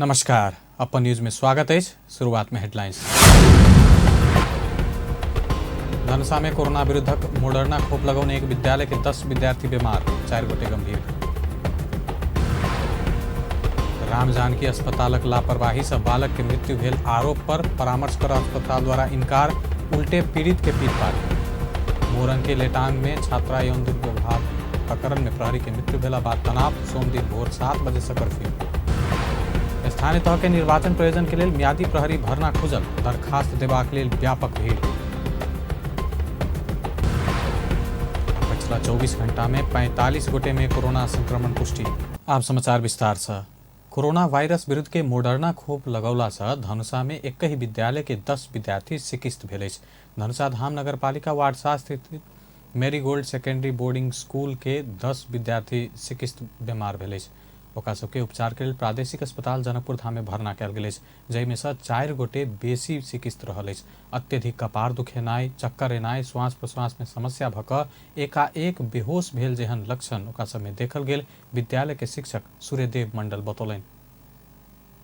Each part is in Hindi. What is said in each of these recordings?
नमस्कार, अपन न्यूज में स्वागत है। शुरुआत में हेडलाइंस। धनुषा में कोरोना विरुद्धक मोडर्ना खोप लगाउने एक विद्यालय के 10 विद्यार्थी बीमार, 4 गोटे गंभीर। राम जानकी अस्पतालक लापरवाही से बालक के मृत्यु भेल आरोप पर परामर्श कर अस्पताल द्वारा इनकार, उल्टे पीड़ित के पीटपाट। मोरंग के लेटांग में छात्रा यौन दुर्व्यवहार प्रकरण में प्रहरी के मृत्यु भेला बाद तनाव, सोम दिन भोर 7 बजे से कर्फ्यू। स्थानीय तह के निर्वाचन प्रयोजन के लिए म्यादी प्रहरी भरना खुजल, दरखास्त देबाक लेल व्यापक भीड़। पिछला 24 घंटा में 45 गोटे में कोरोना संक्रमण पुष्टि। आब समाचार विस्तार से। कोरोना वायरस विरुद्ध के मोडर्ना खोप लगौला से धनुषा में एक ही विद्यालय के 10 विद्यार्थी चिकित्सित भेल। धनुषा धाम नगरपालिका वार्ड 7 स्थित मेरीगोल्ड सेकेंडरी बोर्डिंग स्कूल के 10 विद्यार्थी चिकित्सित बीमार भेल। ओकरा सबके उपचार के लिए प्रादेशिक अस्पताल जनकपुर धाम में भर्ना कयल गेल, जाहिमे से 4 गोटे बेसी चिकित्सित रहल। अत्यधिक कपार दुखेनाइ, चक्कर एनाइ, श्वास प्रश्वास में समस्या भऽ कऽ एकाएक बेहोश भेल जेहन लक्षण ओकरा सब में देखल गेल, विद्यालय के शिक्षक सूर्यदेव मंडल बतौलनि।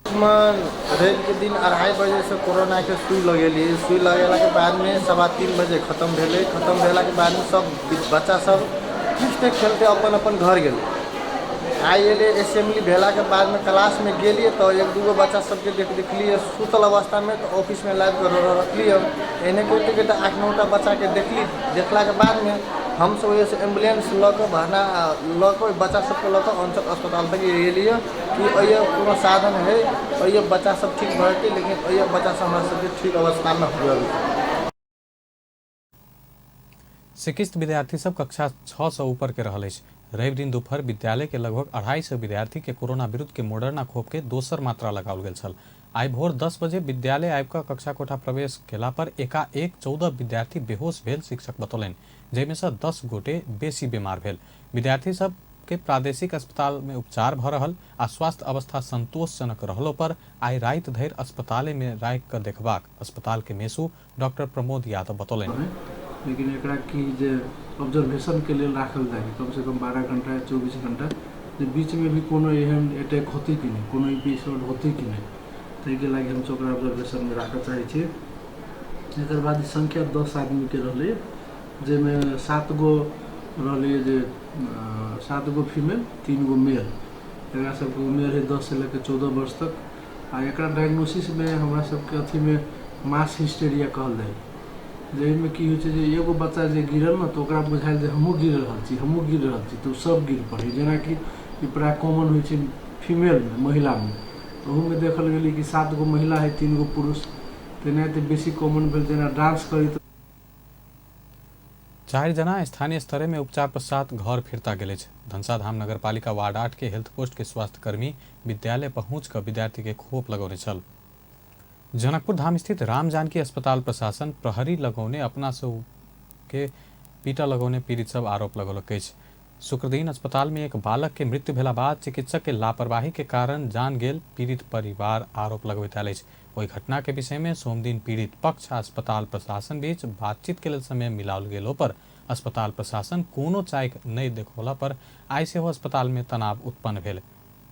रवि के दिन 2:30 बजे से कोरोना के सुई लगेली। सुई लगेला के बाद में 3:15 बजे खत्म भेले। खत्म भेला के बाद में सब बच्चा सब खेलते खेलते अपन अपन घर गेले। आई एले असेंबली भेला के बाद में क्लास में गेलिए तो एक दूगो बच्चा सबके देखलिए सुतल अवस्था में, तो ऑफिस में लाद कर रखलिए। एने के 8-9टा बच्चा के देखला के बाद में हम सब वैसे एम्बुलेंस भरना बच्चा सबके अंचल अस्पताल तक एलिए कि ये कोनो साधन है, ये बच्चा सब ठीक भरते, लेकिन ये बच्चा सब हमारे सबके ठीक अवस्था में हुआ। चिकित्सित विद्यार्थी सब कक्षा 6 से ऊपर के रहल। रवि दिन दोपहर विद्यालय के लगभग 250 विद्यार्थी के कोरोना विरुद्ध के मोडर्ना खोप के दोसर मात्रा लगाओल गेल छल। आई भोर 10 बजे विद्यालय आबि कऽ कक्षा कोठा प्रवेश केला पर एकाएक 14 विद्यार्थी बेहोश भेल, शिक्षक बतौलनि, जाहिमे से 10 गोटे बेसी बीमार भेल। विद्यार्थी सब के प्रादेशिक अस्पताल में उपचार भऽ रहल आ स्वास्थ्य अवस्था संतोषजनक रहलो पर आई राति धरि अस्पताल में राखि कऽ देखबाक अस्पताल के मेसू डॉक्टर प्रमोद यादव बतौलनि। लेकिन एकरा की जे ऑब्जर्वेशन के लिए राखल जाए कम से कम 12 घंटा या 24 घंटा, जे बीच में भी कोनो एहन अटैक होते कि नहीं, कोनो एपिसोड होते कि नहीं, ताहिके लागि हम ओकरा ऑब्जर्वेशन में राखऽ चाहै छी। एकर बाद संख्या 10 आदमी के रहलै, जाहिमे 7 गो रहलै, जे 7 गो फीमेल 3 गो मेल। एकरा सबके उम्र है 10 से लेकर 14 वर्ष तक। आ एकरा डायग्नोसिस में हमरा सबके अथी में मास हिस्टेरिया कहल जाए, जाहिमे की होइ छै जे एगो बच्चा जे गिरल न तो ओकरा बुझायल जे हमहूँ गिर रहल छी तो सब गिर पड़े। जेना कि प्राय कॉमन होइ छै फीमेल में, महिला में, तो ओहू में देखल गेलै कि 7 गो महिला है 3 गो पुरुष। तेनाहिते बेसी कॉमन भेल जेना डांस करी। 4 जना स्थानीय स्तर में उपचार पश्चात घर फिरता गेल। धनुषा धाम नगरपालिका वार्ड 8 के हेल्थ पोस्ट के स्वास्थ्य कर्मी विद्यालय पहुंच कर विद्यार्थी के खोप लगौने छल। जनकपुर धाम स्थित राम जानकी अस्पताल प्रशासन प्रहरी लगौने अपना सब के पीटा लगौने पीड़ित सब आरोप लगौलक। शुक्र दिन अस्पताल में एक बालक के मृत्यु भेला बाद चिकित्सक के लापरवाही के कारण जान गेल पीड़ित परिवार आरोप लगबैत आयल। ओहि घटना के विषय में सोम दिन पीड़ित पक्ष आ अस्पताल प्रशासन बीच बातचीत के लेल समय मिलाओल गेलो पर अस्पताल प्रशासन कोनो चाइक नहीं देखौला पर आई सेहो अस्पताल में तनाव उत्पन्न भेल।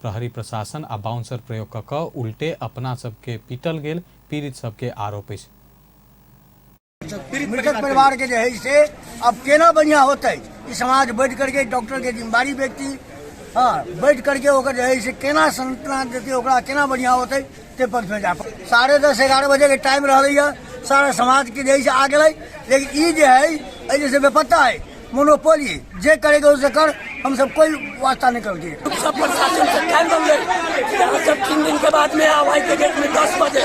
प्रहरी प्रशासन आ बाउंसर प्रयोग कऽ कऽ उल्टे अपना सबके पीटल गेल, पीड़ित सबके आरोप अछि। मृतक परिवार के है से अब केना बढ़िया होते, समाज बैठ करके डॉक्टर के जिम्मेदारी व्यक्ति बैठ करके ओकर है से केना संतना देते, ओकरा केना बढ़िया होते ते पक्ष में जा। 10:30-11 बजे के टाइम रहा, सारा समाज के जैसे आ गए। लेकिन ये है जैसे बेपत्ता है, मोनोपोली जे करेगा उसे कर, हम सब कोई वास्ता नहीं करते। सब प्रशासन से टाइम बन गए। जब 3 दिन के बाद में हवाई के गेट में 10 बजे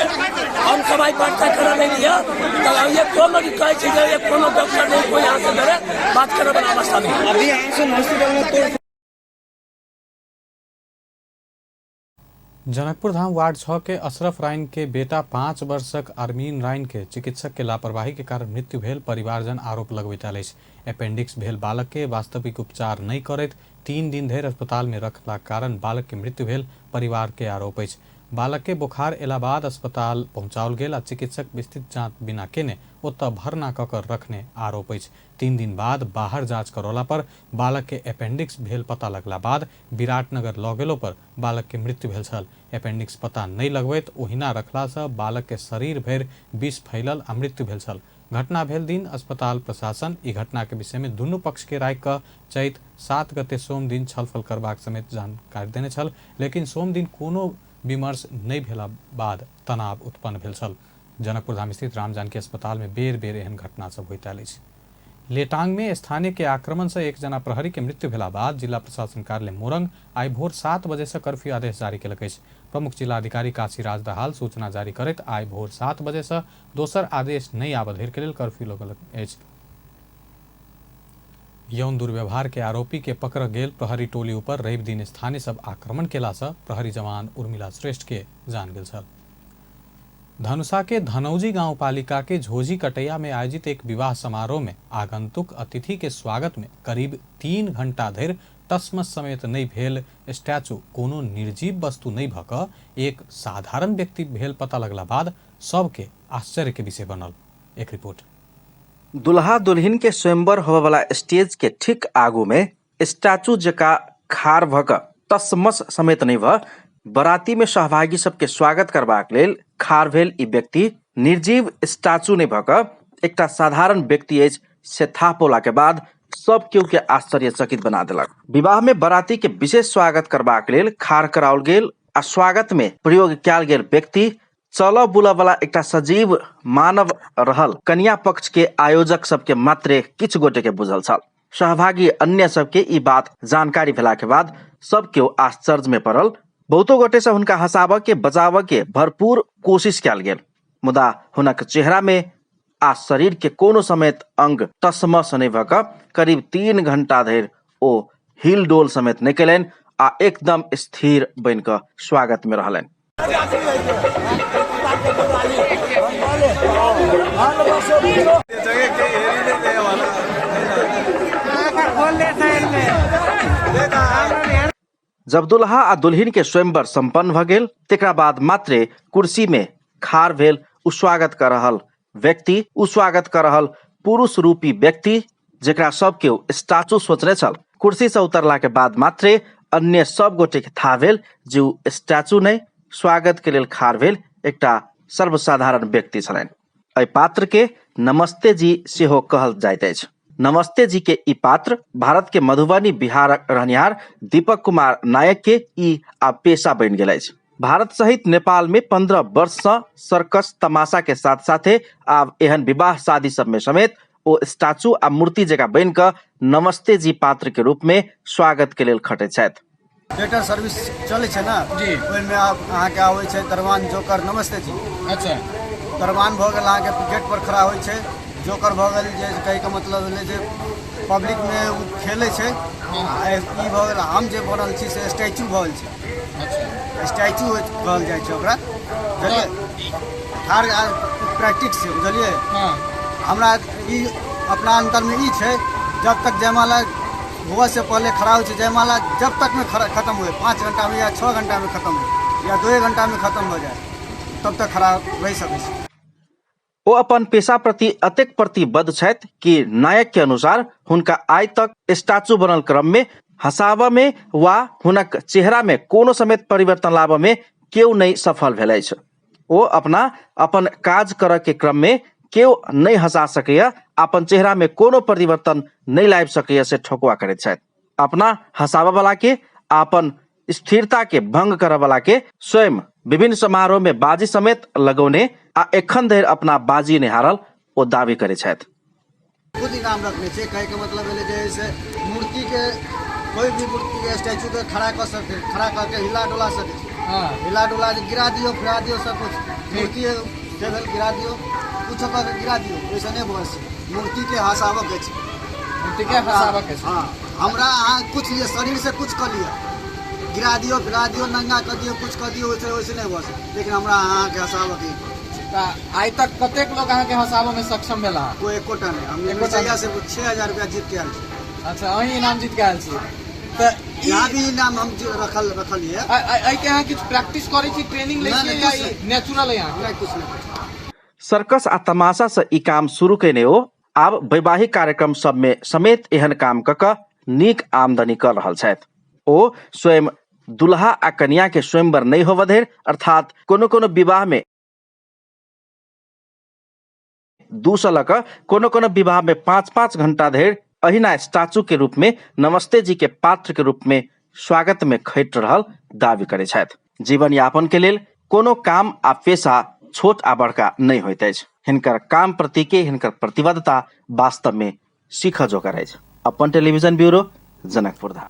हम सब आई बात करा नहीं लिया, तो ये कोनो कहे छै जे कोनो डॉक्टर नहीं कोई यहाँ से करे बात करे बना अवस्था में। अभी यहाँ से हॉस्पिटल में तो जनकपुर धाम वार्ड 6 के अशरफ राइन के बेटा 5 वर्षक अरमीन राइन के चिकित्सक के लापरवाही के कारण मृत्यु भेल, परिवारजन आरोप लगबैत आयल। अपेंडिक्स भेल बालक के वास्तविक उपचार नहीं करैत 3 दिन धरि अस्पताल में रखला कारण बालक के मृत्यु भेल, परिवार के आरोप अछि। बालक के बुखार एला बाद अस्पताल पहुंचाओल गेल आ चिकित्सक विस्तृत जांच बिना केने ओतऽ भरना कऽ कर रखने आरोप अछि। 3 दिन बाद बाहर जांच करौला पर बालक के अपेंडिक्स भेल पता लगला बाद विराटनगर लऽ गेलो पर बालक के मृत्यु भेल छल। अपेंडिक्स पता नहीं लगबैत ओहिना रखला सँ बालक के शरीर भरि विष फैलल आ मृत्यु भेल छल। घटना भेल दिन अस्पताल प्रशासन ई घटना के विषय में दुनू पक्ष के राय कऽ चैत 7 गते सोम दिन छलफल करबाक समेत जानकारी देने छल, लेकिन सोम दिन कोनो विमर्श नहीं भेला बाद तनाव उत्पन्न भेल छल। जनकपुर धाम स्थित राम जानकी अस्पताल में बेर बेर एहन घटना सब होइत आयल अछि। लेटांग में स्थानीय के आक्रमण से एक जना प्रहरी के मृत्यु भेला बाद जिला प्रशासन कार्यालय मोरंग आई भोर 7 बजे से कर्फ्यू आदेश जारी केलक अछि। प्रमुख जिला अधिकारी काशीराज दहाल सूचना जारी करैत आई भोर 7 बजे से दोसर आदेश नहीं आबऽ धरि के लेल कर्फ्यू लगल अछि। यौन दुर्व्यवहार के आरोपी के पकड़ गेल प्रहरी टोली ऊपर रवि दिन स्थानीय सब आक्रमण केला से प्रहरी जवान उर्मिला श्रेष्ठ के जान गेल छल। धनुषा के धनौजी गांव पालिका के झोजी कटैया में आयोजित एक विवाह समारोह में आगंतुक अतिथि के स्वागत में करीब 3 घंटा धरि तस्मस समेत नहीं भेल स्टैचू कोनो निर्जीव वस्तु नहीं भऽ कऽ एक साधारण व्यक्ति भेल पता लगला बाद सबके आश्चर्य के विषय बनल। एक रिपोर्ट। दुल्हा दुल्हिन के स्वयंवर होबे वाला स्टेज के ठीक आगू में स्टैचू जका खाड़ भऽ कऽ तस्मस समेत नहीं भऽ बराती में सहभागी सबके स्वागत करबाक लेल खाड़ भेल ई व्यक्ति निर्जीव स्टैचू नहीं भऽ कऽ एकटा साधारण व्यक्ति अछि से था पौला के बाद सब केओ के आश्चर्यचकित बना देलक। विवाह में बराती के विशेष स्वागत करबाक लेल खाड़ कराओल गेल आ स्वागत में प्रयोग कयल गेल व्यक्ति चलऽ बुलऽ वाला एकटा सजीव मानव रहल। कन्या पक्ष के आयोजक सबके मात्रे किछु गोटे के बुझल छल। सहभागी अन्य सबके ई बात जानकारी भेला के बाद सब केओ आश्चर्य में पड़ल। बहुतो गोटे से हुनका हंसाबऽ के बचाबऽ के भरपूर कोशिश कयल गेल, मुदा हुनक चेहरा में आ शरीर के कोनो समेत अंग तस्मस नहीं भऽ कऽ करीब 3 घंटा धरि ओ हिल डोल समेत नहीं केलनि आ एकदम स्थिर बनि कऽ स्वागत में रहलनि। जब दुल्हा आ दुल्हिन के स्वयंवर संपन्न भऽ गेल तेकरा बाद मात्रे कुर्सी में खाड़ भेल उ स्वागत कर रहल व्यक्ति, उ स्वागत कर रहल पुरुष रूपी व्यक्ति जेकरा सब केओ स्टैचू सोचने छल। कुर्सी से उतरला के बाद मात्रे अन्य सब गोटे के था भेल जे उ स्टैचू नहीं स्वागत के लेल खाड़ भेल एकटा सर्वसाधारण व्यक्ति छलनि। एहि पात्र के नमस्ते जी सेहो कहल जाइत अछि। नमस्ते जी के ई पात्र भारत के मधुबनी बिहारक रहनिहार दीपक कुमार नायक के ई आब पेशा बनि गेल अछि। भारत सहित नेपाल में 15 वर्ष से सर्कस तमाशा के साथ साथे आब एहन विवाह शादी सब में समेत ओ स्टैचू आ मूर्ति जगह बन कऽ नमस्ते जी पात्र के रूप में स्वागत के लेल खटे छथि। थिएटर सर्विस चले छै ना जी, ओहिमे अहाँ के आबै छै दरबान जोकर नमस्ते जी। अच्छा, दरबान भऽ गेल अहाँ के गेट पर खड़ा होइ छै, जोकर भऽ गेल जे कहे के मतलब भेलै जे पब्लिक में उ खेलै छै। ई भऽ गेल हम जे बनल छी से स्टैचू भऽ गेल छै। अच्छा, स्टैचू कहल जाइ छै ओकरा, बुझलिए ठार प्रैक्टिस छै, बुझलिए। हमरा ई अपना अंतर में ई छै जब तक जयमाला हुआ से पहले खड़ा हो जयमाला जब तक में खत्म हुए 5 घंटा में या 6 घंटा में खत्म हो या 2 घंटा में खत्म हो जाए तब तक खड़ा रह सकै छै। ओ अपन पेशा प्रति अतेक प्रतिबद्ध छथि कि नायक के अनुसार हुनका आइ तक स्टैचू बनल क्रम में हंसाबऽ में वा हुनक चेहरा में कोनो समेत परिवर्तन लाबऽ में केओ नहीं सफल भेल अछि। ओ अपना अपन काज करऽ के क्रम में केओ नहीं हंसा सकैया, अपन चेहरा में कोनो परिवर्तन नहीं लाबि सकैया से ठोकुआ करैत छथि। अपना हंसाबऽ वाला के अपन स्थिरता के भंग करऽ वाला के स्वयं विभिन्न समारोह में बाजी समेत लगौने आ एखन धरि अपना बाजी नहीं हारल ओ दावी करे छथि। खुद इनाम रखने छै, कहे के मतलब है जैसे मूर्ति के कोई भी मूर्ति के स्टैचू के खड़ा कर सके, खड़ा करके हिला डोला सके। हां, हिला डोला गिरा दियो, फिरा दियो, सब कुछ मूर्ति टेबल गिरा दियो, कुछ करके गिरा दियो, वैसे नहीं बस मूर्ति के हंसाबऽ के छै, मूर्ति के हंसाबऽ के छै। हां, हमरा अहाँ कुछ लिए शरीर से कुछ कर लिया, गिरा दियो, फिरा दियो, नंगा कर दियो, कुछ कर दियो, वैसे नहीं बस, लेकिन हमरा अहाँ के हंसाबऽ के आई तक कतेक लोग अहाँ के हंसाबऽ में सक्षम भेला? कोई एकोटा नहीं, हम एकोटा से 6000 रुपया जीत के आयल छी। अच्छा, अहीं इनाम जीत के आयल छी। तो यहाँ भी नाम हम रखल है। आई के यहाँ किछु प्रैक्टिस करे छी, ट्रेनिंग ले छी या नेचुरल है यहाँ? सर्कस आ तमाशा से ई काम शुरू कैने हो आब वैवाहिक कार्यक्रम सब में समेत एहन काम कऽ नीक आमदनी कर रहल छथि। ओ स्वयं दुल्हा आ कन्या के स्वयंवर नहीं होबऽ धरि, अर्थात कोनो विवाह में 2 से लऽ कऽ कोनो विवाह में 5-5 घंटा धरि अहिना स्टैचू के रूप में नमस्ते जी के पात्र के रूप में स्वागत में खटि रहल दावी करे छथि। जीवन यापन के लेल कोनो काम आ पेशा छोट आ बड़का नहीं होइत अछि। हिनकर काम प्रति के हिनकर प्रतिबद्धता वास्तव में सीखऽ जोगर अछि। अपन टेलीविजन ब्यूरो, जनकपुर धाम।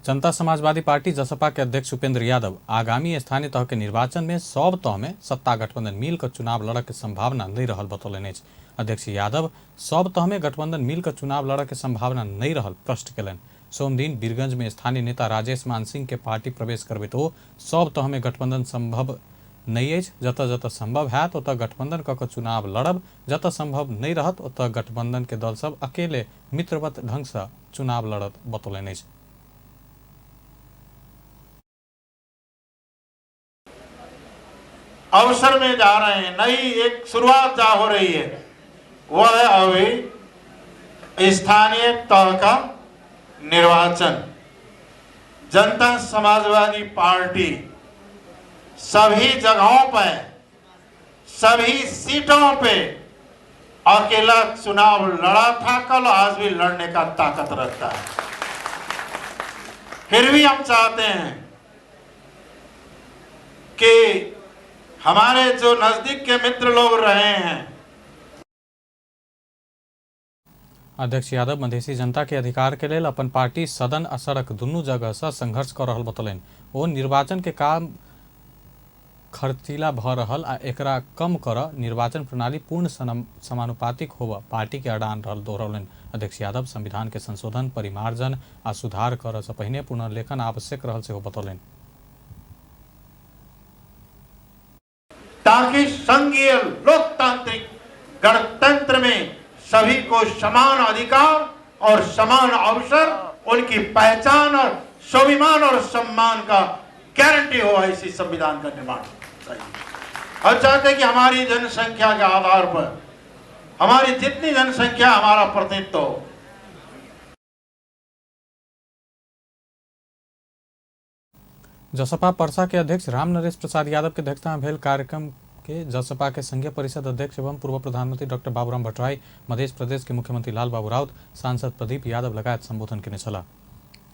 जनता समाजवादी पार्टी जसपा के अध्यक्ष उपेंद्र यादव आगामी स्थानीय तह के निर्वाचन में सब तह में सत्ता गठबंधन मिलकर चुनाव लड़े के संभावना नहीं रहल बतौलनि अछि। अध्यक्ष यादव सब तह में गठबंधन मिलकर चुनाव लड़े के संभावना नहीं रहल प्रश्न कयलनि। सोम दिन बीरगंज में स्थानीय नेता राजेश मान सिंह के पार्टी प्रवेश करबैत ओ सब तह में गठबंधन संभव नहीं अछि। जतऽ जतऽ संभव हैत ओतऽ गठबंधन कऽ चुनाव लड़ब, जतऽ संभव नहीं रहत ओतऽ गठबंधन के दल सब अकेले मित्रवत ढंग से चुनाव लड़त बतौलनि अछि। अवसर में जा रहे हैं, नई एक शुरुआत जा हो रही है, वह है अभी स्थानीय तह का निर्वाचन। जनता समाजवादी पार्टी सभी जगहों पर, सभी सीटों पे अकेला चुनाव लड़ा था कल, आज भी लड़ने का ताकत रखता है। फिर भी हम चाहते हैं कि हमारे जो नजदीक के मित्र लोग रहे हैं। अध्यक्ष यादव मधेसी जनता के अधिकार के लेल अपन पार्टी सदन आ सड़क दुनू जगह से संघर्ष कर रहल बतौलनि। ओ निर्वाचन के काम खर्चीला भ रहल आ एकरा कम कर निर्वाचन प्रणाली पूर्ण समानुपातिक होबऽ पार्टी के अड़ान रहल दोहरौलनि। अध्यक्ष यादव संविधान के संशोधन, परिमार्जन आ सुधार करऽ से पहिने पुनर्लेखन आवश्यक रहल सेहो बतौलनि। ताकि संघीय लोकतांत्रिक गणतंत्र में सभी को समान अधिकार और समान अवसर, उनकी पहचान और स्वाभिमान और सम्मान का गारंटी हो, इसी संविधान का निर्माण चाहिए। और चाहते कि हमारी जनसंख्या के आधार पर हमारी जितनी जनसंख्या हमारा प्रतिनिधित्व हो। जसपा परसा के अध्यक्ष राम नरेश प्रसाद यादव के अध्यक्षता में भेल कार्यक्रम के जसपा के संघीय परिषद अध्यक्ष एवं पूर्व प्रधानमंत्री डॉक्टर बाबूराम भट्टराई, मध्य प्रदेश के मुख्यमंत्री लाल बाबू राउत, सांसद प्रदीप यादव लगायत संबोधन केने छलाह।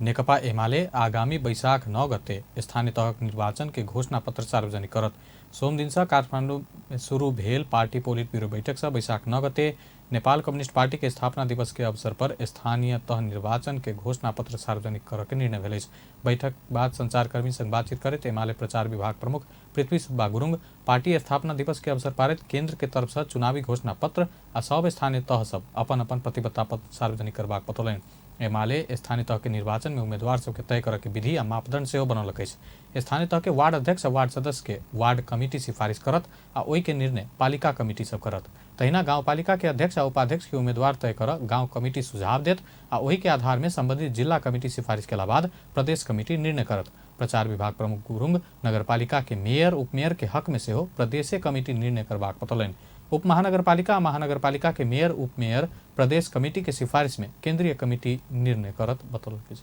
नेकपा एमाले आगामी बैशाख 9 गते स्थानीय तह निर्वाचन के घोषणा पत्र सार्वजनिक करत। सोम दिन से काठमांडू में शुरू भेल पार्टी पोलिट ब्यूरो बैठक से बैशाख 9 गते नेपाल कम्युनिस्ट पार्टी के स्थापना दिवस के अवसर पर स्थानीय तह निर्वाचन के घोषणा पत्र सार्वजनिक करऽ के निर्णय भेल अछि। बैठक बाद संचारकर्मी संग बातचीत करैत एमाले प्रचार विभाग प्रमुख पृथ्वी सुब्बा गुरुंग पार्टी स्थापना दिवस के अवसर पर केंद्र के तरफ से चुनावी घोषणा पत्र आ सब स्थानीय तह सब अपन अपन प्रतिबद्धता पत्र सार्वजनिक करबाक बतौलनि। एमाले स्थानीय तह के निर्वाचन में उम्मीदवार सबके तय करऽ के विधि आ मापदंड सेहो बनौलक अछि। स्थानीय तह के वार्ड अध्यक्ष आ वार्ड सदस्य के वार्ड कमिटी सिफारिश करत आ ओहि के निर्णय पालिका कमिटी सब करत। तहिना गाँव पालिका के अध्यक्ष आ उपाध्यक्ष के उम्मीदवार तय करऽ गाँव कमिटी सुझाव देत आ ओहि के आधार में संबंधित जिला कमिटी सिफारिश केला बाद प्रदेश कमिटी निर्णय करत। प्रचार विभाग प्रमुख गुरुंग नगरपालिका के मेयर उपमेयर के हक में सेहो प्रदेशे कमिटी निर्णय करबाक बतौलनि। उप महानगरपालिका महानगरपालिका के मेयर उपमेयर प्रदेश कमिटी के सिफारिश में केंद्रीय कमिटी निर्णय करत बतौलक।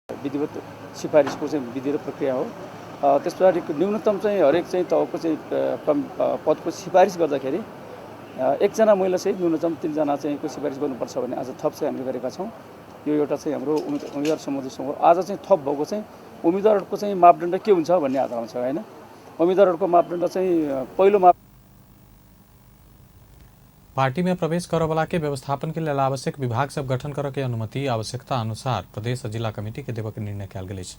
विधिवत सिफारिसको चाहिँ विधिवत प्रक्रिया हो। त्यस पछाडि न्यूनतम चाहिँ हरेक चाहिँ तहको चाहिँ पदको सिफारिस गर्दाखेरि एकजना महिला सहित न्यूनतम 3 जना चाहिँ को सिफारिस गर्नुपर्छ भन्ने आज थप चाहिँ हामीले गरेका छौँ। यो एउटा चाहिँ हाम्रो उम्मेदवार सम्बन्धी आज चाहिँ थप भएको चाहिँ उम्मेदवारको चाहिँ मापदण्ड के हुन्छ भन्ने आधारमा छ हैन। उम्मेदवारको मापदण्ड चाहिँ पहिलो माप पार्टी में प्रवेश करऽ वाला के व्यवस्थापन के लेल आवश्यक विभाग सब गठन करऽ के अनुमति आवश्यकता अनुसार प्रदेश और जिला कमिटी के देबऽ के निर्णय कयल गेल अछि।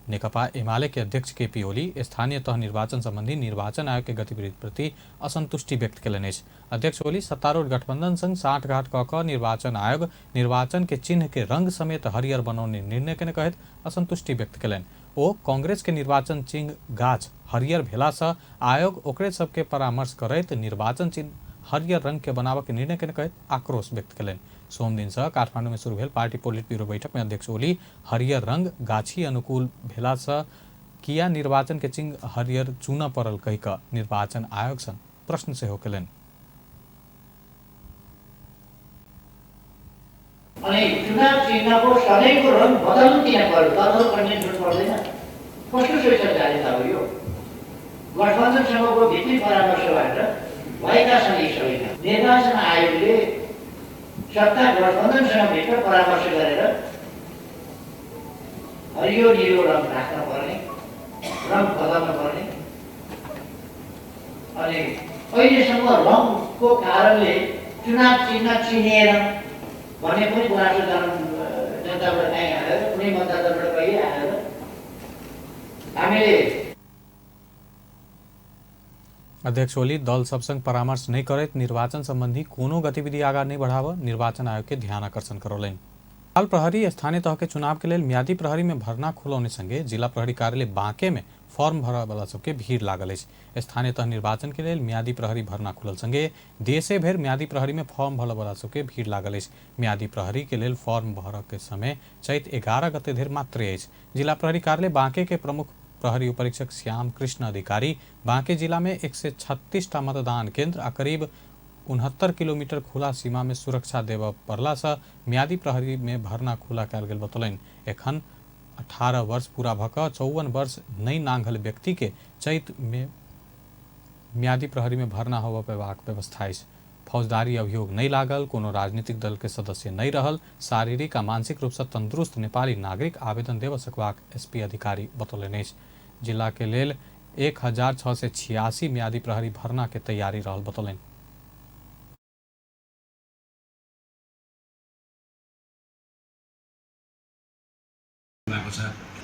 नेकपा एमाले के अध्यक्ष के.पी. ओली स्थानीय तह निर्वाचन संबंधी निर्वाचन आयोग के गतिविधि प्रति असंतुष्टि व्यक्त केलनि अछि। अध्यक्ष ओली सत्तारूढ़ गठबंधन संग साँठगाँठ कऽ कऽ निर्वाचन आयोग निर्वाचन के चिन्ह के रंग समेत हरियर बनौने निर्णय के कहैत असंतुष्टि व्यक्त केलनि। ओ कांग्रेस के निर्वाचन चिन्ह गाछ हरियर भेला से आयोग ओकरे सबके परामर्श करैत निर्वाचन चिन्ह हरियर रंग के बनाबे के निर्णय के कहैत आक्रोश व्यक्त कयलनि। सोम दिन से काठमांडू में शुरू भेल पार्टी पोलिट ब्यूरो बैठक में अध्यक्ष ओली हरियर रंग गाछी अनुकूल भेला से किया निर्वाचन के चिन्ह हरियर चुन पड़ल कहि कऽ निर्वाचन आयोग सँ प्रश्न सेहो कयलनि। अनि चुनाव चिन्हको सधैँको रङ बदल्नु किन पर्यो? बदल पर्ने जुट पर्दैन। कस्तो स्वेच्छाचारिता हो यो? गठबन्धनसँगको भित्री परामर्शबाट भएका छन् यी सबैका। निर्वाचन आयोगले सत्ता गठबन्धनसँग भित्र परामर्श गरेर हरियो निलो रङ राख्न पर्ने, रङ बदल्न पर्ने। अनि अहिलेसम्म रङको कारणले चुनाव चिन्ह चिनिएन भन्ने पनि गुनासो जनताबाट कहीँ आएर कुनै मतदाताबाट कहीँ आएर हामीले अध्यक्ष ओली दल सब संग परामर्श नहीं करैत निर्वाचन संबंधी कोनो गतिविधि आगाँ नहीं बढ़ाव निर्वाचन आयोग के ध्यान आकर्षण करौलनि। नेपाल प्रहरी स्थानीय तह के चुनाव के लेल म्यादी प्रहरी में भरना खुलौने संगे जिला प्रहरी कार्यालय बांके में फॉर्म भरय वाला सबके भीड़ लागल अछि। स्थानीय तह निर्वाचन के लेल म्यादी प्रहरी भरना खुलल संगे देशे भर म्यादी प्रहरी में फॉर्म भरय वाला सबके भीड़ लागल अछि। म्यादी प्रहरी के लेल फॉर्म भरय के समय चैत 11 गते धरि मात्र अछि। जिला प्रहरी कार्यालय बांके के प्रमुख प्रहरी उपरीक्षक श्याम कृष्ण अधिकारी बांके जिला में 136टा मतदान केंद्र आ करीब 69 किलोमीटर खुला सीमा में सुरक्षा देव पड़ला से म्यादी प्रहरी में भरना खुला कयल गेल बतौलनि। एखन 18 वर्ष पूरा भऽ कऽ 54 वर्ष नहीं नांगल व्यक्ति के चैत में म्यादी प्रहरी में भरना होबऽ पेबाक व्यवस्था अछि। फौजदारी अभियोग नहीं लागल, कोनो राजनीतिक दल के सदस्य नहीं रहल, शारीरिक आ मानसिक रूप से तंदुरुस्त नेपाली नागरिक आवेदन देव सकबाक एसपी अधिकारी बतौलनि अछि। जिला के लेल 1686 म्यादी प्रहरी भरना के तैयारी रहल बतौलनि।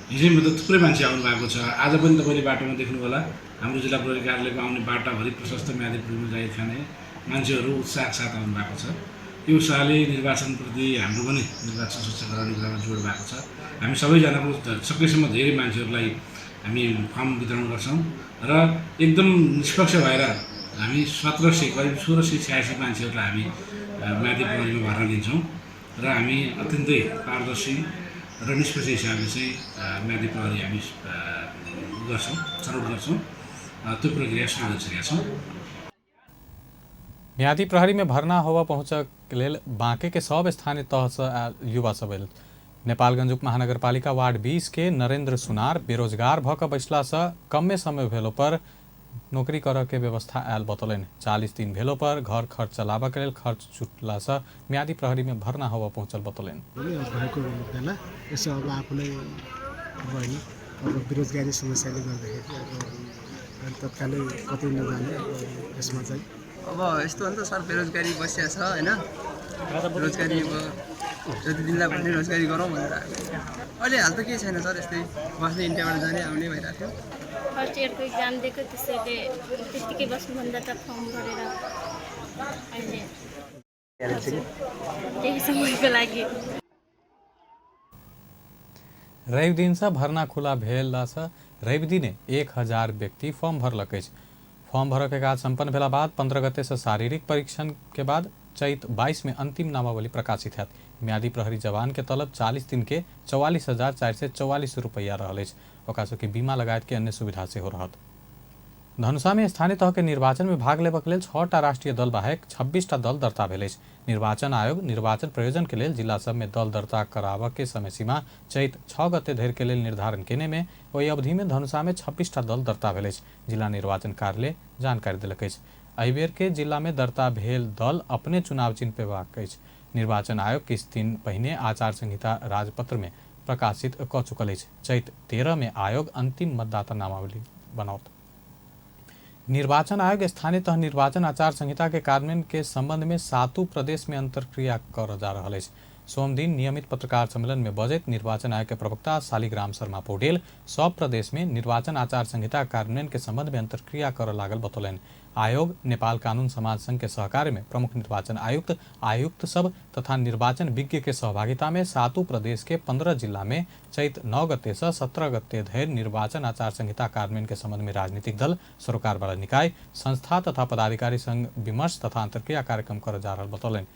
हिजै मतलब थुप्रै मान्छे आउनु भएको छ। आज पनि तपाईँले बाटोमा देख्नु होला हाम्रो जिल्ला प्रहरी कार्यालयको आउने बाटाभरि प्रशस्त म्यादी प्रहरीमा जाई खाने मान्छेहरू उत्साह साथ आउनु भएको छ। यो उत्साहले निर्वाचनप्रति हाम्रो पनि निर्वाचन सुरक्षा गराउने कुरामा जोड भएको छ। हामी सबैजनाको सकेसम्म धेरै मान्छेहरूलाई हामी फर्म वितरण गर्छौँ र एकदम निष्पक्ष भएर हामी 1700 करिब 1686 मान्छेहरूलाई हामी म्यादी प्रहरीमा भर्ना दिन्छौँ र हामी अत्यन्तै पारदर्शी र निष्पक्ष हिसाबले चाहिँ म्यादी प्रहरी हामी गर्छौँ, छनौट गर्छौँ। त्यो प्रक्रिया सुरु गरिसकेका छौँ। म्यादी प्रहरी में भरना होवा पहुँचक लेल बांके के सब स्थानीय तह से युवा सब आयल। नेपालगंज उप महानगरपालिका वार्ड 20 के नरेंद्र सुनार बेरोजगार भऽ कऽ बैसला से कमे समय भेलो पर नौकरी करऽ के व्यवस्था आयल बतौलनि। 40 दिन भेलो पर घर खर्च चलाबऽ के लेल खर्च छुटला से म्यादी प्रहरी में भरना होवा पहुँचल बतौलनि। भएको बेला यसो अब आफूलाई भयो अब बेरोजगारी समस्याले गर्दाखेरि तत्कालै कतै नजाने यसमा चाहिँ अब यस्तो हो नि त सर, बेरोजगारी बसिया छ हैन। रोजगारी अब जति दिनलाई पनि रोजगारी गरौँ भनेर अहिले हाल त के छैन सर, यस्तै बस्ने इन्डियाबाट जाने आउने भइरहेको थियो। फर्स्ट इयरको एक्जाम दिएको त्यसैले त्यतिकै बस्नुभन्दा त फर्म भरेर अहिले त्यही समयको लागि रवि दिन से भरना खुला भेला से रवि दिने 1000 व्यक्ति फॉर्म भरलक अछि। फॉर्म भरऽ के काज संपन्न भेला बाद 15 गते से शारीरिक परीक्षण के बाद चैत 22 में अंतिम नामावली प्रकाशित हैत। म्यादी प्रहरी जवान के तलब 40 दिन के 44,444 रुपैया रहल अछि। ओकरा सबके बीमा लगायत के अन्य सुविधा से हो रहत। धनुषा में स्थानीय तह के निर्वाचन में भाग लेबक लेल 6टा राष्ट्रीय दल बाहेक 26टा दल दर्ता भेल अछि। निर्वाचन आयोग निर्वाचन प्रयोजन के लेल जिला सब में दल दर्ता कराबऽ के समय सीमा चैत 6 गते धरि के लेल निर्धारण केने में ओहि अवधि में धनुषा में 26टा दल दर्ता भेल अछि। जिला निर्वाचन कार्यालय जानकारी देलक अछि। एहि बेर के जिला में दर्ता भेल दल अपने चुनाव चिन्ह पेबाक अछि। निर्वाचन आयोग किछु दिन पहिने आचार संहिता राजपत्र में प्रकाशित कऽ चुकल अछि। चैत 13 में आयोग अंतिम मतदाता नामावली बनाओत। निर्वाचन आयोग स्थानीय तह निर्वाचन आचार संहिता के कार्यान्वयन के संबंध में 7 प्रदेश में अंतरक्रिया कर जा रहा है। सोमदिन नियमित पत्रकार सम्मेलन में बजट निर्वाचन आयोग के प्रवक्ता शालिग्राम शर्मा पौडेल सब प्रदेश में निर्वाचन आचार संहिता कार्यान्वयन के संबंध में अंतर्क्रिया कर लागल बतौलन। आयोग नेपाल कानून समाज संघ के सहकार्य में प्रमुख निर्वाचन आयुक्त सब तथा निर्वाचन विज्ञ के सहभागिता में 7 प्रदेश के 15 जिला में चैत 9 गते से 17 गते धरि निर्वाचन आचार संहिता कार्यान्वयन के संबंध में राजनीतिक दल, सरोकार वाला निकाय, संस्था तथा पदाधिकारी संघ विमर्श तथा अंतर्क्रिया कार्यक्रम कर जा रहल बतौलन।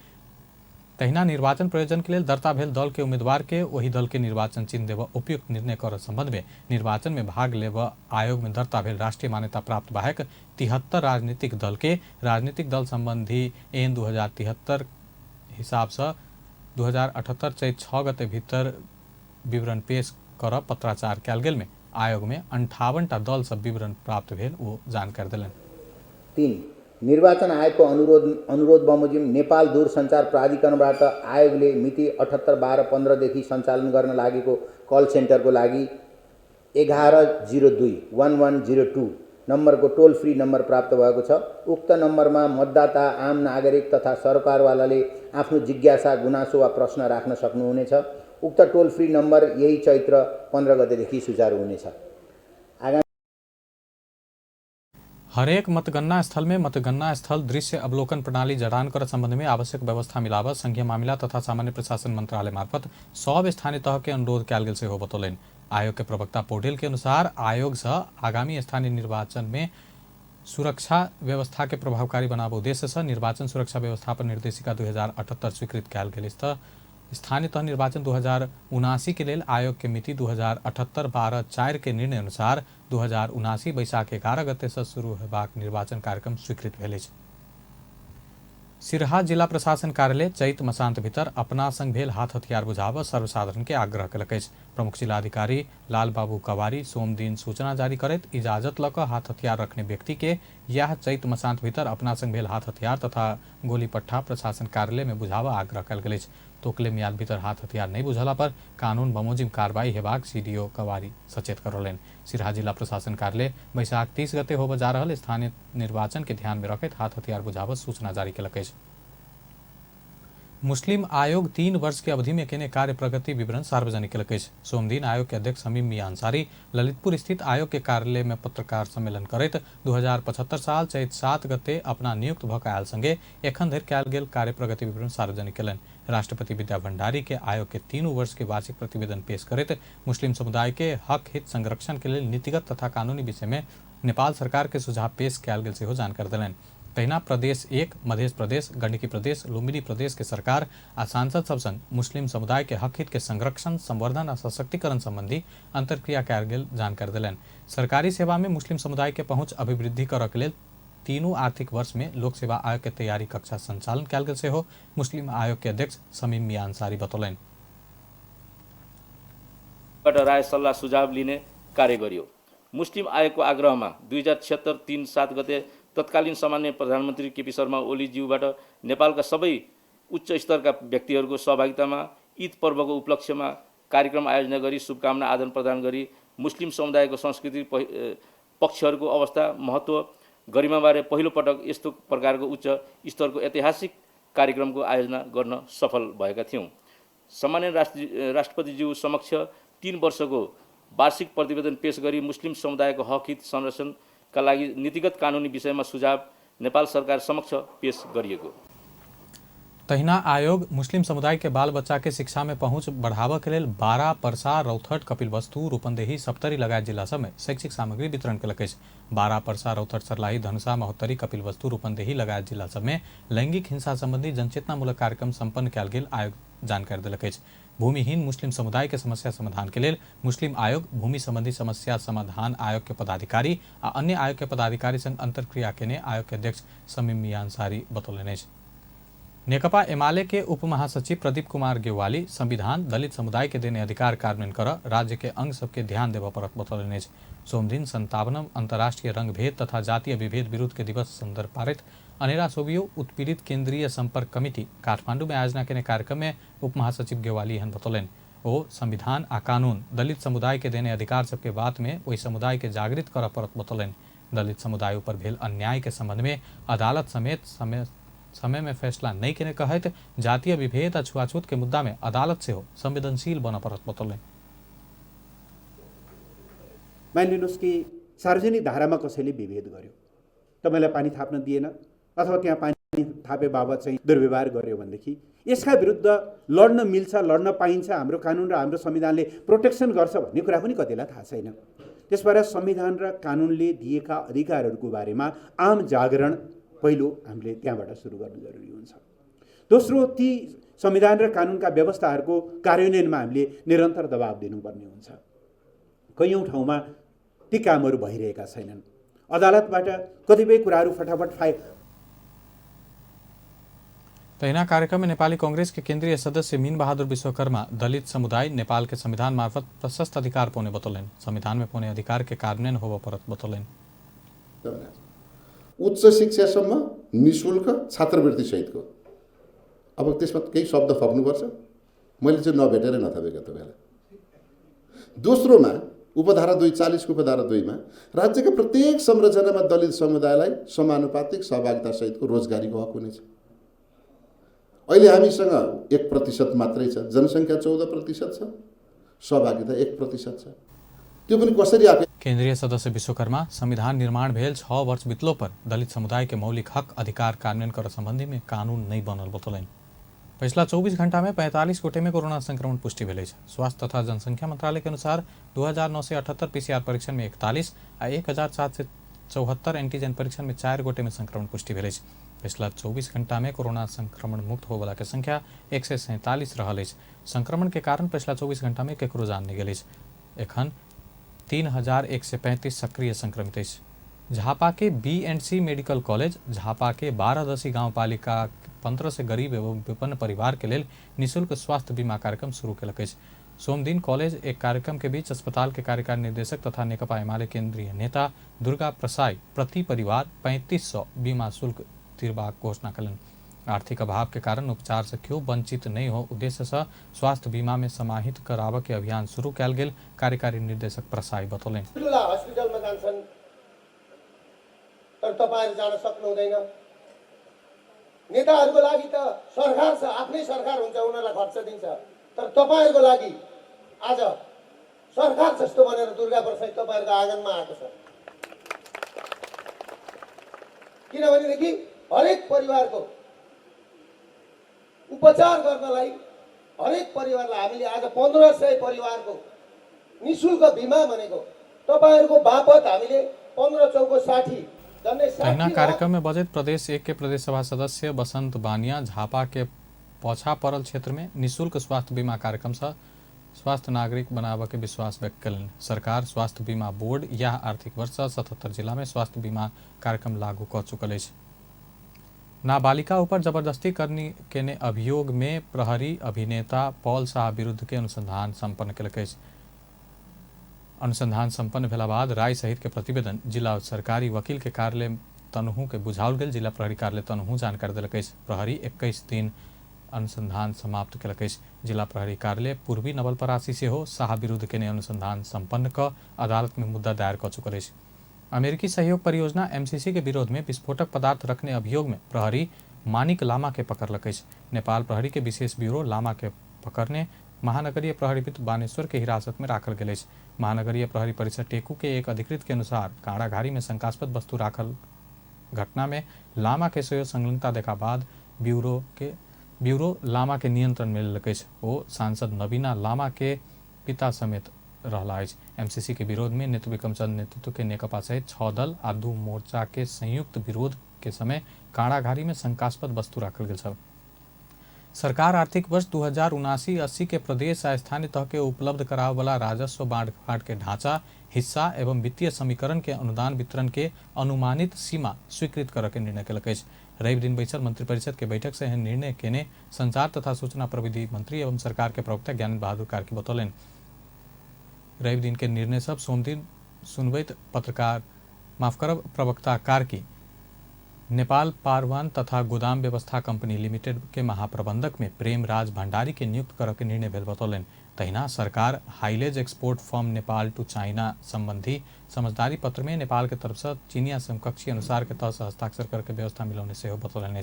तहिना निर्वाचन प्रयोजन के लिए दर्ता भेल दल के उम्मीदवार के वही दल के निर्वाचन चिन्ह देव उपयुक्त निर्णय कर संबंध में निर्वाचन में भाग लेव आयोग में दर्ता भेल राष्ट्रीय मान्यता प्राप्त बाहेक 73 राजनीतिक दल के राजनीतिक दल संबंधी ऐन 2073 हिसाब से 2078 चैत 6 गते भीतर विवरण पेश कर पत्राचार कयल गेल में आयोग में 58टा दल सब विवरण प्राप्त भेल वो जानकारी दिलन। 3 निर्वाचन आयोगको अनुरोध बमोजिम नेपाल दूरसञ्चार प्राधिकरणबाट आयोगले मिति 78/12/15 देखि सञ्चालन गर्न लागेको कल सेन्टरको लागि 1102-1102 नम्बरको टोल फ्री नम्बर प्राप्त भएको छ। उक्त नम्बरमा मतदाता, आम नागरिक तथा सरकारवालाले आफ्नो जिज्ञासा, गुनासो वा प्रश्न राख्न सक्नुहुनेछ। उक्त टोल फ्री नम्बर यही चैत्र 15 गतेदेखि सुचारू हुनेछ। हरेक मतगणना स्थल में मतगणना स्थल दृश्य अवलोकन प्रणाली जडान कर संबंध में आवश्यक व्यवस्था मिलाव संघीय मामला तथा सामान्य प्रशासन मंत्रालय मार्फत सब स्थानीय तह के अनुरोध कयल गेल सेहो बतौलन। आयोग के प्रवक्ता पौडेल के अनुसार आयोग से आगामी स्थानीय निर्वाचन में सुरक्षा व्यवस्था के प्रभावकारी बनाव उद्देश्य से निर्वाचन सुरक्षा व्यवस्थापन निर्देशिका 2078 स्वीकृत कयल गेल। स्थानीय तह निर्वाचन 2079 के लेल आयोग के मिति 2078/12/4 के निर्णय अनुसार 2079 बैशाख 11 गते से शुरू हेबाक निर्वाचन कार्यक्रम स्वीकृत भेल अछि। सिरहा जिला प्रशासन कार्यालय चैत मसांत भीतर अपना संग भेल हाथ हथियार बुझाव सर्वसाधारण के आग्रह कयलक अछि। प्रमुख जिलाधिकारी लाल बाबू कवारी सोमदिन सूचना जारी करैत इजाजत लऽ कऽ हाथ हथियार रखने व्यक्ति के यह चैत मसांत भीतर अपना संग भेल हाथ हथियार तथा गोली पट्टा प्रशासन कार्यालय में बुझाव आग्रह कयल गेल अछि। तोकले मियाद भीतर हाथ हथियार नहीं बुझला पर कानून बमोजिम कार्रवाई हेबाक सीडीओ कवारी सचेत करौलन। सिरहा जिला प्रशासन कार्यालय बैशाख 30 गते होबे जा रहल स्थानीय निर्वाचन के ध्यान में रखैत हाथ हथियार बुझाव सूचना जारी कयलक अछि। मुस्लिम आयोग 3 वर्ष की अवधि में केने कार्य प्रगति विवरण सार्वजनिक कयलक अछि। सोमदिन आयोग के अध्यक्ष शमीम मियां अंसारी ललितपुर स्थित आयोग के कार्यालय में पत्रकार सम्मेलन करैत 2075 साल चैत 7 गते अपना नियुक्त भऽ कऽ आयल संगे एखन धरि कयल गेल कार्य प्रगति विवरण सार्वजनिक कयलनि। राष्ट्रपति विद्या भंडारी के आयोग के 3 वर्ष के वार्षिक प्रतिवेदन पेश करैत मुस्लिम समुदाय के हक हित संरक्षण के लिए नीतिगत तथा कानूनी विषय में नेपाल सरकार के सुझाव पेश कयल गेल सेहो जानकारी देलनि। तहिना प्रदेश 1, मध्य प्रदेश, गण्डकी प्रदेश, लुम्बिनी प्रदेश के सरकार आ सांसद सब संग मुस्लिम समुदाय के हक हित के संरक्षण, संवर्धन आ सशक्तिकरण संबंधी अंतर्क्रिया कयल गेल जानकारी देलनि। सरकारी सेवा में मुस्लिम समुदाय के पहुंच अभिवृद्धि करऽ के लेल 3 आर्थिक वर्ष में लोक सेवा आयोग के तैयारी कक्षा संचालन कयल गेल सेहो मुस्लिम आयोग के अध्यक्ष शमीम मियां अंसारी बतौलनि। राय सल्लाह सुझाव लिने कार्य गरियो। मुस्लिम आयोगको आग्रहमा 2076 3 7 गते तत्कालीन सामान्य प्रधानमन्त्री केपी शर्मा ओलीज्यूबाट नेपालका सबै उच्च स्तरका व्यक्तिहरूको सहभागितामा ईद पर्वको उपलक्ष्यमा कार्यक्रम आयोजना गरी शुभकामना आदान प्रदान गरी मुस्लिम समुदायको सांस्कृतिक पक्षहरूको अवस्था, महत्त्व, गरिमाबारे पहिलो पटक यस्तो प्रकारको उच्च स्तरको ऐतिहासिक कार्यक्रमको आयोजना गर्न सफल भएका थियौँ। सामान्य राष्ट्रपतिज्यू समक्ष 3 वर्षको वार्षिक प्रतिवेदन पेश गरी मुस्लिम समुदायको हक हित संरक्षणका लागि नीतिगत कानूनी विषयमा सुझाव नेपाल सरकार समक्ष पेश गरिएको। तहिना आयोग मुस्लिम समुदाय के बाल बच्चा के शिक्षा में पहुंच बढ़ावा के लेल 12 पर्सा, रौथट, कपिलवस्तु, रूपन्देही, सप्तरी लगायत जिला सब में शैक्षिक सामग्री वितरण कयलक अछि। 12 पर्सा, रौथट, सर्लाही, धनुषा, महोत्तरी, कपिलवस्तु, रूपन्देही लगायत जिला सब में लैंगिक हिंसा संबंधी जनचेतनामूलक कार्यक्रम सम्पन्न कयल गेल आयोग जानकारी देलक अछि। भूमिहीन मुस्लिम समुदाय के समस्या समाधान के लेल मुस्लिम आयोग भूमि संबंधी समस्या समाधान आयोग के पदाधिकारी आ अन्य आयोग के पदाधिकारी संग अंतर्क्रिया केने आयोग के अध्यक्ष शमीम मियां अंसारी बतौलनि अछि। नेकपा एमाले के उप महासचिव प्रदीप कुमार गेवाली संविधान दलित समुदाय के देने अधिकार कार्यान्वयन कर राज्य के अंग सबके ध्यान देव परत बतौलनि अछि। सोमदिन 57वां अंतर्राष्ट्रीय रंग भेद तथा जातीय विभेद विरुद्ध के दिवस संदर्भ पारित अनेरा सोबियो उत्पीड़ित केंद्रीय संपर्क कमिटी काठमांडू में आयोजना के कार्यक्रम में उप महासचिव गेवाली एहन बतौलनि। ओ संविधान आ कानून दलित समुदाय के देने अधिकार सबके बात में वही समुदाय के जागृत कर परत बतौलनि। दलित समुदाय पर भेल अन्याय के संबंध में अदालत समेत समय में फैसला नहीं केने कहत जातीय विभेद आ छुआछूत के मुद्दा में अदालत से हो संवेदनशील बन परत बतौले। मानिलिनुहोस् कि सार्वजनिक धारामा कसैले विभेद गर्यो, तपाईँलाई पानी थाप्न दिएन अथवा त्यहाँ पानी थापे बाबत चाहिँ दुर्व्यवहार गर्यो भनेदेखि यसका विरुद्ध लड्न मिल्छ, लड्न पाइन्छ, हाम्रो कानुन र हाम्रो संविधानले प्रोटेक्सन गर्छ भन्ने कुरा पनि कतिलाई थाहा छैन। त्यसबाट संविधान र कानुनले दिएका अधिकारहरूको बारेमा आम जागरण पहिलो हामीले त्यहाँबाट सुरु गर्नु जरुरी हुन्छ। दोस्रो, ती संविधान र कानुनका व्यवस्थाहरूको कार्यान्वयनमा हामीले निरन्तर दबाब दिनुपर्ने हुन्छ। कैयौँ ठाउँमा ती कामहरू भइरहेका छैनन्। अदालतबाट कतिपय कुराहरू फटाफट तहिना कार्यक्रम में नेपाली कांग्रेस के केंद्रीय सदस्य मीन बहादुर विश्वकर्मा दलित समुदाय नेपाल के संविधान मार्फत प्रशस्त अधिकार पाउने बतौलन। संविधान में पाउने अधिकार के कार्यान्वयन होब परत बतौलन। उच्च शिक्षासम्म निःशुल्क छात्रवृत्ति सहितको, अब त्यसमा केही शब्द थप्नुपर्छ, मैले चाहिँ नभेटेर नथपेको तपाईँलाई। दोस्रोमा उपधारा 240 को उपधारा 2 में राज्य के प्रत्येक संरचनामा दलित समुदायलाई समानुपातिक सहभागिता सहितको रोजगारीको हक हुनेछ। अहिले हामीसँग 1% मात्रै छ, जनसङ्ख्या 14% छ, सहभागिता 1% छ। त्यो पनि कसरी आके केंद्रीय सदस्य विश्वकर्मा संविधान निर्माण भेल 6 वर्ष बितलो पर दलित समुदाय के मौलिक हक अधिकार कार्यान्वयन कर संबंधी में कानून नहीं बनल बतौलन। पिछला 24 घंटा में 45 गोटे में कोरोना संक्रमण पुष्टि भेल। स्वास्थ्य तथा जनसंख्या मंत्रालय के अनुसार 2978 पीसीआर परीक्षण में 41 आ 1774 एंटीजन परीक्षण में 4 गोटे में संक्रमण पुष्टि भेल। पिछला 24 घंटा में कोरोना संक्रमण मुक्त होवला के संख्या 147 रहल। संक्रमण के कारण पिछला 24 घंटा में केकरो जान नहीं गेल। एखन 3135 सक्रिय संक्रमित है। झापा के B&C मेडिकल कॉलेज झापा के 12 गाँव पालिका 15 से गरीब एवं विपन्न परिवार के लिए निःशुल्क स्वास्थ्य बीमा कार्यक्रम शुरू कल। सोम दिन कॉलेज एक कार्यक्रम के बीच अस्पताल के कार्यकारी निर्देशक तथा नेकपा एमाले केंद्रीय नेता दुर्गा प्रसाई प्रति परिवार 3500 बीमा शुल्क तिरबाक घोषणा कलन। आर्थिक अभाव के कारण उपचार से क्यों वंचित नहीं हो उद्देश्य से स्वास्थ्य बीमा में समाहित कराव के अभियान शुरू कल गेल कार्यकारी निर्देशक प्रसाई बतौले। हस्पिटल में जान्छन् तर तपाईहरु जान सक्नु हुँदैन। नेताहरूको लागि त सरकार छ, आफ्नै सरकार हुन्छ, उनीहरूलाई खर्च दिन्छ, तर तपाईहरुको लागि आज सरकार जस्तो भनेर दुर्गा प्रसाई तपाईहरुको आँगनमा आएको छ। किनभनेदेखि हरेक परिवारको उपचार गर्नलाई हरेक परिवारलाई हामीले आज 1500 परिवारको निःशुल्क बीमा भनेको तपाईहरुको बापत हामीले 15 चौको 60 तहिना कार्यक्रम में बजट प्रदेश 1 के प्रदेश सभा सदस्य बसंत बानिया झापा के पौछा परल क्षेत्र में निःशुल्क स्वास्थ्य बीमा कार्यक्रम से स्वास्थ्य नागरिक बनावे के विश्वास व्यक्त कलन। सरकार स्वास्थ्य बीमा बोर्ड यह आर्थिक वर्ष 77 जिला में स्वास्थ्य बीमा कार्यक्रम लागू कर चुकल है। नाबालिका ऊपर जबरदस्ती करने के ने अभियोग में प्रहरी अभिनेता पॉल शाह विरुद्ध के अनुसंधान संपन्न कल। अनुसंधान संपन्न भेला बाद राय सहित के प्रतिवेदन जिला सरकारी वकील के कार्यालय तनहू के बुझाओल गेल। जिला प्रहरी कार्यालय तनहू जानकारी दिलक। प्रहरी 21 दिन अनुसंधान समाप्त कलक। जिला प्रहरी कार्यालय पूर्वी नवलपरासी से हो शाह विरुद्ध के ने अनुसंधान संपन्न क अदालत में मुद्दा दायर कर चुकल है। अमेरिकी सहयोग परियोजना MCC के विरोध में विस्फोटक पदार्थ रखने अभियोग में प्रहरी मानिक लामा के पकड़लक। नेपाल प्रहरी के विशेष ब्यूरो लामा के पकड़ने महानगरीय प्रहरी बानेश्वर के हिरासत में राखल गेल। महानगरीय प्रहरी परिसर टेकू के एक अधिकृत के अनुसार काँडाघारी में शंकास्पद वस्तु राखल घटना में लामा के सहयोग संलग्नता देखा बाद ब्यूरो लामा के नियंत्रण में लेलक। वो सांसद नवीना लामा के पिता समेत रहला है। MCC के विरोध में नेतृत्व विक्रमचंद नेतृत्व के नेकपा सहित 6 दल आ 2 मोर्चा के संयुक्त विरोध के समय काँडाघारी में शंकास्पद वस्तु राखल गेल। सरकार आर्थिक वर्ष 2079-80 के प्रदेश आ स्थानीय तह के उपलब्ध करावे वाला राजस्व बाँट के ढांचा हिस्सा एवं वित्तीय समीकरण के अनुदान वितरण के अनुमानित सीमा स्वीकृत करे के निर्णय कलक। रवि दिन बैसल मंत्रिपरिषद के बैठक से निर्णय केने संचार तथा सूचना प्रविधि मंत्री एवं सरकार के प्रवक्ता ज्ञान बहादुर कार्की बतौलन। रवि दिन के निर्णय सब सोम दिन सुनबैत प्रवक्ता कार्की नेपाल पारवान तथा गोदाम व्यवस्था कंपनी लिमिटेड के महाप्रबंधक में प्रेम राज भंडारी के नियुक्त करे के निर्णय भेल बतौलन। तहिना सरकार हाइलेज export firm Nepal to China संबंधी समझदारी पत्र में नेपाल के तरफ से चीनिया समकक्षी अनुसार के तहत हस्ताक्षर करके व्यवस्था मिलौने से बतौलन।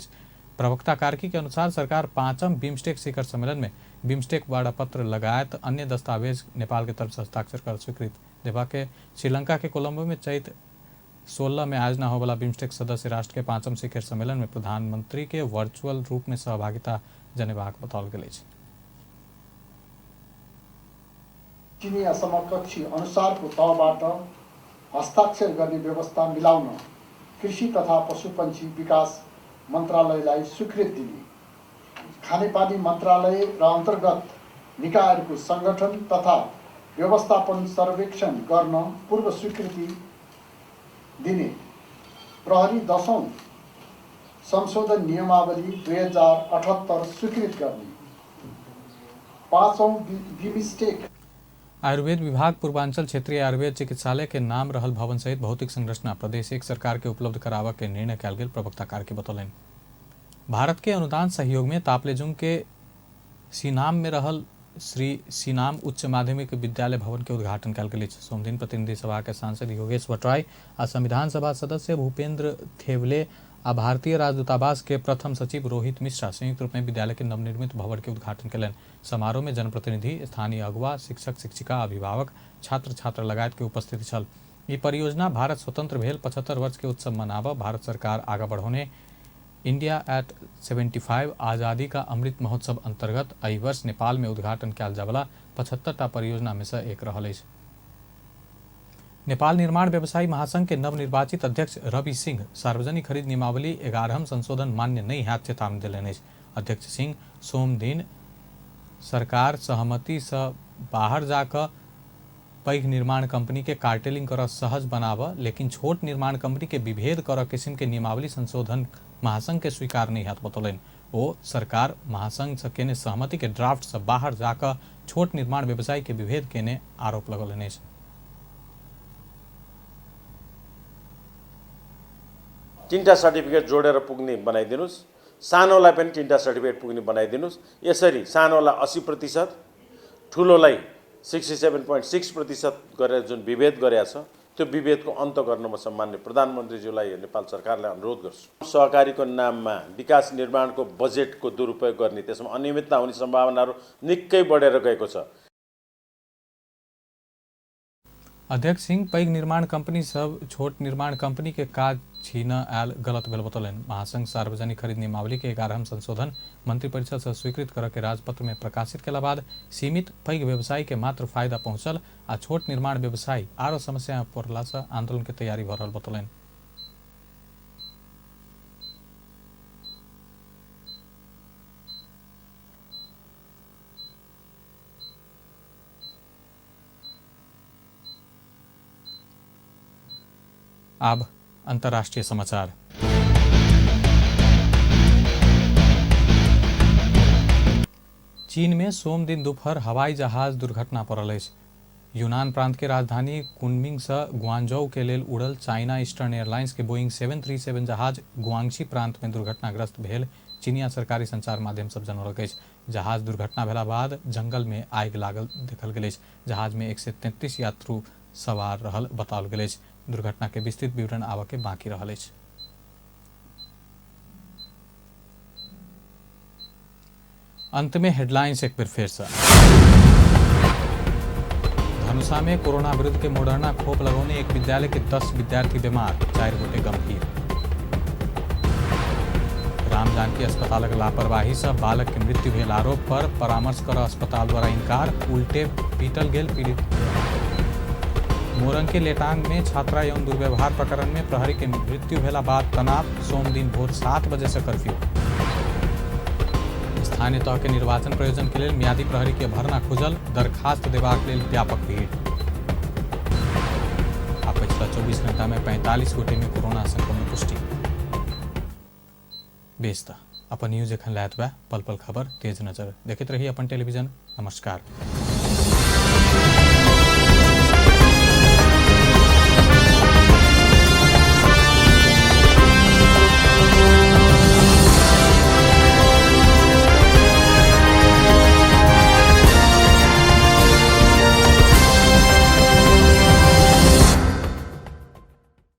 प्रवक्ता कार्की के अनुसार सरकार 5म बिम्स्टेक शिखर सम्मेलन में बिम्स्टेक वाड़ा पत्र लगायत अन्य दस्तावेज नेपाल के तरफ से हस्ताक्षर कर स्वीकृत देवा के श्रीलंका के कोलंबो में चैत 16 में आयोजना होवाला बिम्स्टेक सदस्य राष्ट्र के 5म शिखर सम्मेलन में प्रधानमंत्री के वर्चुअल रूप में सहभागिता जनेवाक बताओल गेल अछि। चिनिया समकक्षी अनुसारको तहबाट हस्ताक्षर गर्ने व्यवस्था मिलाउन कृषि तथा पशुपन्छी विकास मन्त्रालयलाई स्वीकृति दिने, खानेपानी मन्त्रालय र अन्तर्गत निकायहरूको सङ्गठन तथा व्यवस्थापन सर्वेक्षण गर्न पूर्व स्वीकृति दिने, प्रहरी 10औं संशोधन नियमावली 2078 स्वीकृत गर्ने, 5औं बिम्स्टेक आयुर्वेद विभाग पूर्वांचल क्षेत्रीय आयुर्वेद चिकित्सालय के नाम रहल भवन सहित भौतिक संरचना प्रदेश एक सरकार के उपलब्ध करावा के निर्णय कल गेल प्रवक्ता कार्की बतौलन। भारत के अनुदान सहयोग में ताप्लेजुंग के सीनाम में रहल श्री सीनाम उच्च माध्यमिक विद्यालय भवन के उद्घाटन कल गेल। सोमदिन प्रतिनिधि सभा के सांसद योगेश भट्टराई आ संविधान सभा सदस्य भूपेंद्र थेवले आ भारतीय राजदूतावास के प्रथम सचिव रोहित मिश्रा संयुक्त रूप में विद्यालय के नवनिर्मित भवन के उद्घाटन कलन। समारोह में जनप्रतिनिधि, स्थानीय अगुवा, शिक्षक शिक्षिका, अभिभावक, छात्र छात्र लगायत के उपस्थिति छल। ये परियोजना भारत स्वतंत्र भेल 75 वर्ष के उत्सव मनाव, भारत सरकार आगा बढ़ोने इंडिया एट 75 आज़ादी का अमृत महोत्सव अंतर्गत एहि वर्ष नेपाल में उद्घाटन कयल जावला 75टा परियोजना में से एक रहल अछि। नेपाल निर्माण व्यवसायी महासंघ के नवनिर्वाचित अध्यक्ष रवि सिंह सार्वजनिक खरीद नियमावली 11 संशोधन मान्य नहीं हैत चेतावनी देलनि अछि। अध्यक्ष सिंह सोम दिन सरकार सहमति से बाहर जाकर पैघ निर्माण कंपनी के कार्टेलिंग कर सहज बनाव, लेकिन छोट निर्माण कंपनी के विभेद कर किस्म के नियमावली संशोधन महासंघ के स्वीकार नहीं हैत बतौलन। वो सरकार महासंघ से केने सहमति के ड्राफ्ट से बाहर जाकर छोट निर्माण व्यवसायी के विभेद केने आरोप लगौलन अछि। तीनटा सर्टिफिकेट जोडेर पुग्ने बनाइदिनुस्, सानोलाई पनि तीनटा सर्टिफिकेट पुग्ने बनाइदिनुस्। यसरी सानोलाई 80%, ठुलोलाई 67.6% गरेर जुन विभेद गरेका छ त्यो विभेदको अन्त गर्न म सम्मान्य प्रधानमन्त्रीज्यूलाई नेपाल सरकारलाई अनुरोध गर्छु। सहकारीको नाममा विकास निर्माणको बजेटको दुरुपयोग गर्ने, त्यसमा अनियमितता हुने सम्भावनाहरू निकै बढेर गएको छ। अध्यक्ष सिंह पैघ निर्माण कंपनी सब छोट निर्माण कंपनी के काज छीन आयल गलत भेल बतौलन। महासंघ सार्वजनिक खरीद नियमावली के 11 संशोधन मंत्रिपरिषद से स्वीकृत कर के राजपत्र में प्रकाशित केला बाद सीमित पैघ व्यवसायी के मात्र फायदा पहुंचल आ छोट निर्माण व्यवसायी आरो समस्या पड़ला से आंदोलन के तैयारी भ रहल बतौलन। अब अंतर्राष्ट्रीय समाचार। चीन में सोम दिन दोपहर हवाई जहाज दुर्घटना पड़ल अछि। यूनान प्रांत के राजधानी कुनमिंग से ग्वांगझू के लेल उड़ल चाइना ईस्टर्न एयरलाइंस के बोइंग 737 जहाज गुआंगशी प्रांत में दुर्घटनाग्रस्त भेल चीनिया सरकारी संचार माध्यम सब जनौलक अछि। जहाज दुर्घटना भेला बाद जंगल में आगि लागल देखल गेल अछि। जहाज में 133 यात्रु सवार रहल बताओल गेल अछि। दुर्घटना के विस्तृत विवरण आवा के बाकी रहल अछि। अंत में हेडलाइंस एक बार फिर से। धनुषा में कोरोना विरुद्ध के मोडर्ना खोप लगौने एक विद्यालय के 10 विद्यार्थी बीमार, 4 गोटे गंभीर। राम जानकी अस्पतालक लापरवाही से बालक के मृत्यु भेल आरोप पर परामर्श कर अस्पताल द्वारा इनकार, उल्टे पीटल गेल पीड़ित। मोरंग के लेटांग में छात्रा यौन दुर्व्यवहार प्रकरण में प्रहरी के मृत्यु भेला बाद तनाव, सोम दिन भोर 7 बजे से कर्फ्यू। स्थानीय तह के निर्वाचन प्रयोजन के लिए मियादी प्रहरी के भरना खुजल, दरखास्त देबाक लेल व्यापक भीड़। आ पिछला 24 घंटा में 45 गोटे में कोरोना संक्रमण पुष्टि। बेस्ता अपन न्यूज एखन लायत बा, पल पल खबर, तेज नजर देखते रहिए अपन टेलीविजन। नमस्कार।